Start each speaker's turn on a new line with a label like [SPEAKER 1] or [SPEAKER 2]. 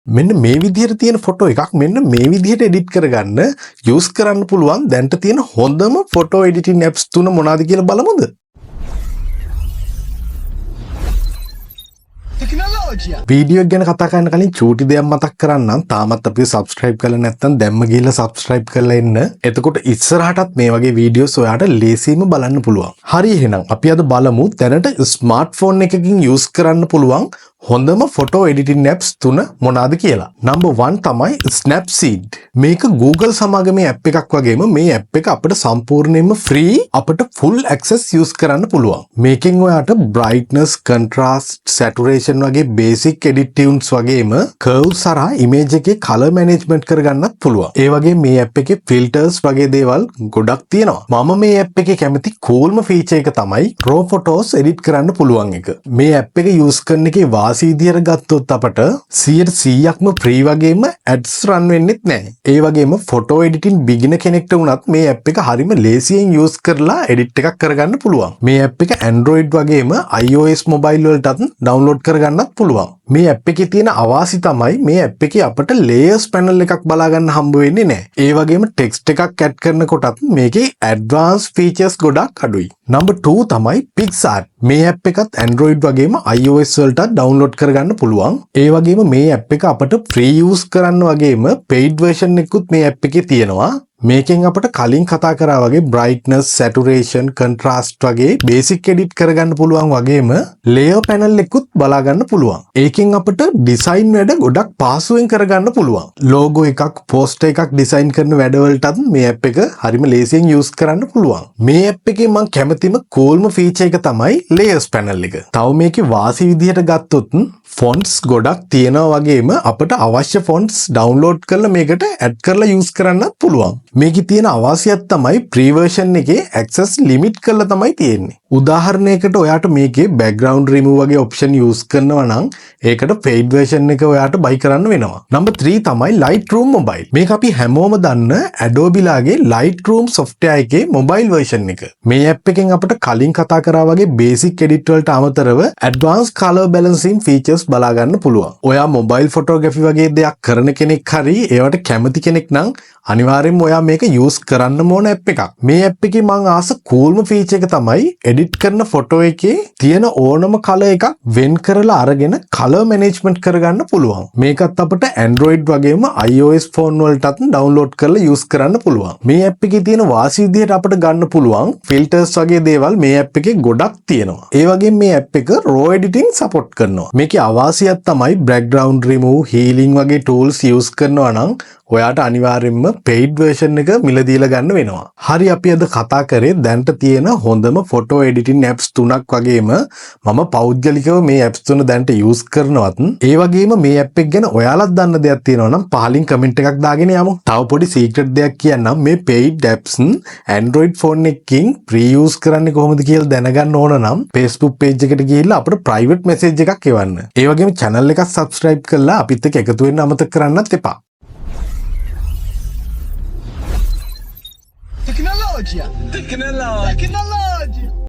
[SPEAKER 1] මෙන්න මේ විදිහට තියෙන ෆොටෝ එකක් මෙන්න මේ විදිහට එඩිට් කරගන්න යූස් කරන්න පුළුවන් දැන්ට තියෙන හොඳම ෆොටෝ එඩිටින් ඇප්ස් 3 මොනවාද කියලා බලමුද? වීඩියෝ එක ගැන කතා කරන්න කලින් චූටි දෙයක් මතක් කරන්නම්. තාමත් අපිව subscribe කරලා නැත්නම් දැම්ම ගිහලා subscribe කරලා එන්න. එතකොට ඉස්සරහටත් මේ වගේ වීඩියෝස් ඔයාලට ලේසියෙන්ම බලන්න පුළුවන්. හරි එහෙනම් අපි අද බලමු දැනට ස්මාර්ට්ෆෝන් එකකින් යූස් කරන්න පුළුවන් හොඳම ෆොටෝ එඩිටින් ඇප්ස් 3 මොනවාද කියලා. නම්බර් 1 තමයි Snapseed. මේක Google සමාගමේ ඇප් එකක් වගේම මේ ඇප් එක අපිට සම්පූර්ණයෙන්ම ෆ්‍රී අපිට full access use කරන්න පුළුවන්. මේකෙන් ඔයාට brightness, contrast, saturation වගේ basic edit tunes වගේම curves සරහා image එකේ color management කරගන්නත් පුළුවන්. ඒ වගේ මේ ඇප් එකේ filters වගේ දේවල් ගොඩක් තියෙනවා. මම මේ ඇප් එකේ කැමති coolම feature එක තමයි raw photos edit කරන්න පුළුවන් එක. මේ ඇප් එක use කරන එකේ විදියට ගත්තොත් අපට 100%ක්ම ෆ්‍රී වගේම ඇඩ්ස් රන් වෙන්නෙත් නැහැ. ඒ වගේම ෆොටෝ එඩිටින් බිගිනර් කෙනෙක්ට වුණත් මේ ඇප් එක හරිම ලේසියෙන් යූස් කරලා එඩිට් එකක් කරගන්න පුළුවන්. මේ ඇප් එක Android වගේම iOS මොබයිල් වලටත් ඩවුන්ලෝඩ් කරගන්නත් පුළුවන්. මේ ඇප් එකේ තියෙන අවාසි තමයි මේ ඇප් එකේ අපට layers panel එකක් බලා ගන්න හම්බ වෙන්නේ නැහැ. ඒ වගේම ටෙක්ස්ට් එකක් ඇඩ් කරනකොටත් මේකේ advanced features ගොඩක් අඩුයි. නම්බර් 2 තමයි PixArt. මේ ඇප් එකත් Android වගේම iOS වලටත් ඩවුන්ලෝඩ් කරගන්න පුළුවන්. ඒ වගේම මේ ඇප් එක අපට free use කරන්න වගේම paid version එකකුත් මේ ඇප් එකේ තියෙනවා. මේකෙන් අපට කලින් කතා කරා වගේ brightness, saturation, contrast වගේ basic edit කරගන්න පුළුවන් වගේම layer panel එකකුත් බලා ගන්න පුළුවන්. ඒකෙන් අපට design වැඩ ගොඩක් පහසුවෙන් කරගන්න පුළුවන්. logo එකක්, poster එකක් design කරන වැඩවලටත් මේ app එක හරිම ලේසියෙන් use කරන්න පුළුවන්. මේ app එකේ මම කැමතිම coolම feature එක තමයි layers panel එක. තව මේකේ වාසි විදිහට ගත්තොත් fonts ගොඩක් තියෙනවා වගේම අපට අවශ්‍ය fonts download කරලා මේකට add කරලා use කරන්නත් පුළුවන්. මේකේ තියෙන අවාසියක් තමයි pre version එකේ access limit කරලා තමයි තියෙන්නේ. උදාහරණයකට ඔයාට මේකේ background remove වගේ option use කරනවා නම් ඒකට paid version එක ඔයාට buy කරන්න වෙනවා. number 3 තමයි Lightroom mobile. මේක අපි හැමෝම දන්න Adobe ලාගේ Lightroom software එකේ mobile version එක. මේ app එකෙන් අපිට කලින් කතා කරා වගේ basic edit වලට අමතරව advanced color balancing features බලා ගන්න පුළුවන්. ඔයා mobile photography වගේ දෙයක් කරන කෙනෙක් හරි ඒවට කැමති කෙනෙක් නම් අනිවාර්යෙන්ම ඔයා මේක use කරන්න ඕන app එකක්. මේ app එකේ මම ආස coolම feature එක තමයි edit කරන photo එකේ තියෙන ඕනම color එකක් වෙන් කරලා අරගෙන color management කරගන්න පුළුවන්. මේකත් අපිට Android වගේම iOS phone වලටත් download කරලා use කරන්න පුළුවන්. මේ app එකේ තියෙන වාසි විදිහට අපිට ගන්න පුළුවන් filters වගේ දේවල් මේ app එකේ ගොඩක් තියෙනවා. ඒ වගේම මේ app එක raw editing support කරනවා. මේකේ අවාසියක් තමයි background remove, healing වගේ tools use කරනවා නම් ඔයාට අනිවාර්යෙන්ම paid version එක මිලදීලා ගන්න වෙනවා. හරි අපි අද කතා කරේ දැන්ට තියෙන හොඳම photo editing apps 3ක් වගේම මම පෞද්ගලිකව මේ apps 3 දැන්ට use කරනවත් ඒ වගේම මේ app එක ගැන ඔයාලත් දන්න දෙයක් තියෙනවා නම් පහලින් comment එකක් දාගෙන යමු. තව පොඩි secret දෙයක් කියන්නම්. මේ paid apps Android phone එකකින් pre-use කරන්නේ කොහොමද කියලා දැනගන්න ඕන නම් Facebook page එකට ගිහිල්ලා අපිට private message එකක් එවන්න. ඒ වගේම channel එකක් subscribe කරලා අපිත් එක්ක එකතු වෙන්න අමතක කරන්නත් එපා.
[SPEAKER 2] Tecnologia! Tecnologia!